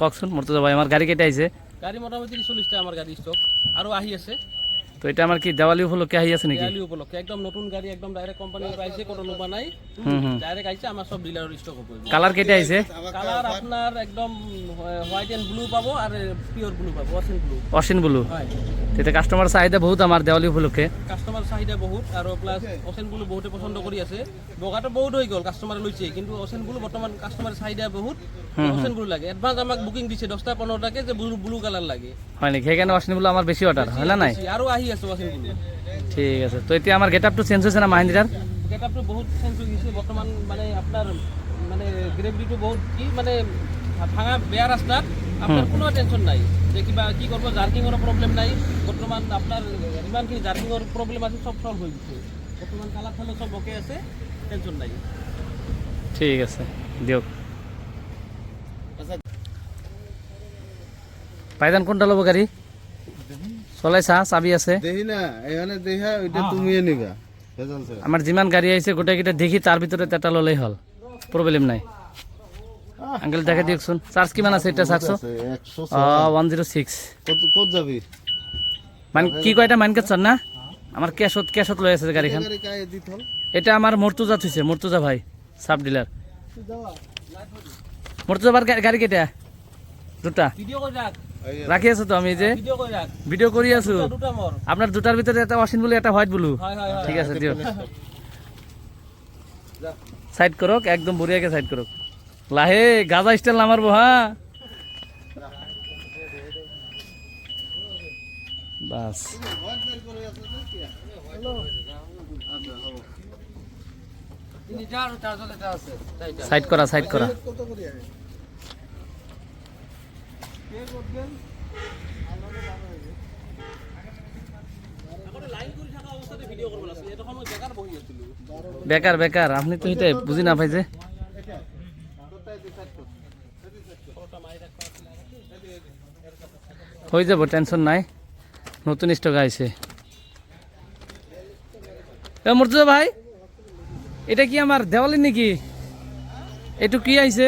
ককসুন মুর্তজা ভাই আমার গাড়ি কেটে আইছে গাড়ি মোটামুটি 40টা আমার গাড়ি স্টক আরো আহি আছে। তো এটা আমার কি দেওয়ালি উপলক্ষে আহি আছে নাকি? দেওয়ালি উপলক্ষে একদম নতুন গাড়ি, একদম ডাইরেক্ট কোম্পানির আইছে, কোনো লোবা নাই, ডাইরেক্ট আইছে। আমার সব ডিলারের স্টক হবে। কালার কেটে আইছে? কালার আপনার একদম হোয়াইট এন্ড ব্লু পাবো, আর পিওর ব্লু পাবো, অসিন ব্লু। অসিন ব্লু, হয় এতে কাস্টমার চাহিদা বহুত আমার দেওয়ালি উপলক্ষে। কাস্টমার চাহিদা বহুত, আর প্লাস অসিন ব্লু বহুতে পছন্দ কৰি আছে। বগাটো বহুত হৈ গ'ল, কাস্টমারে লইছে, কিন্তু অসিন ব্লু বর্তমান কাস্টমারের চাহিদা বহুত। অসিন ব্লু লাগে, অ্যাডভান্স আমাক বুকিং দিছে 10টা 15টাকে যে ব্লু কালার লাগে। হয় নাকি? সেইকাৰণে অসিন ব্লু আমার বেশি অর্ডার হয় না? নাই আরো আহি আছে অসিন ব্লু। ঠিক আছে। তো এতিয়া আমার গেটআপটো চেঞ্জ হৈছে না মাহিন্দ্রার? গেটআপটো বহুত চেঞ্জ হৈ গৈছে বর্তমান, মানে আপনার মানে গ্রেভিটিটো বহুত কি মানে ভাঙা বেয়া রাস্তাত আপনার কোনো টেনশন নাই যে কিবা কি করব, জার্কিংৰ প্রবলেম নাই বর্তমান। আপনার ইমানখিনি জার্কিংৰ প্রবলেম আছে, সব সলভ হৈ গৈছে বর্তমান। কালার থালো সব ওকে আছে, টেনশন নাই। ঠিক আছে দিয়ক। পাইদান কোনটা লব গাড়ি? চলাইছা? চাবি আছে? দেখি না এখানে দেখা, ওইটা তুমিয়ে নিবা। আমার যিমান গাড়ি আইছে গোটেইকেইটা দেখি তার ভিতরে এটা ললেই হল, প্রবলেম নাই। আঙ্কেল দেখে দিয়কচোন চার্জ কিমান আছে এটা? 106। কত যাবি? মানে কি কয় এটা মাইনকেট না? আমার ক্যাশত লৈ আছে গাড়িখান। এটা আমার মর্তুজা থইছে, মর্তুজা ভাই সাব ডিলার। মর্তুজাবার গাড়ি কেটা? দুটা ভিডিও কই রাখ, রাখি আছে তো আমি যে ভিডিও কই রাখ, ভিডিও করি আছো। দুটা মোর। আপনার দুটার ভিতরে একটা অসিন ব্লু, একটা হোয়াইট ব্লু। হয় হয় হয়, ঠিক আছে দিও। সাইড করক, একদম বড়িয়াকে সাইড করক। লাহে গাজা স্টাইল নামারবো। হ্যাঁ বাস, সাইড করা, সাইড করা। বেকার বেকার, আপনি তো এটাই বুঝি না পাই যে। হয়ে যাব, টেনশন নাই, নতুন স্টক আইছে। মুর্তজা ভাই এটা কি আমার দেওয়ালি নাকি? এটু কি আইছে?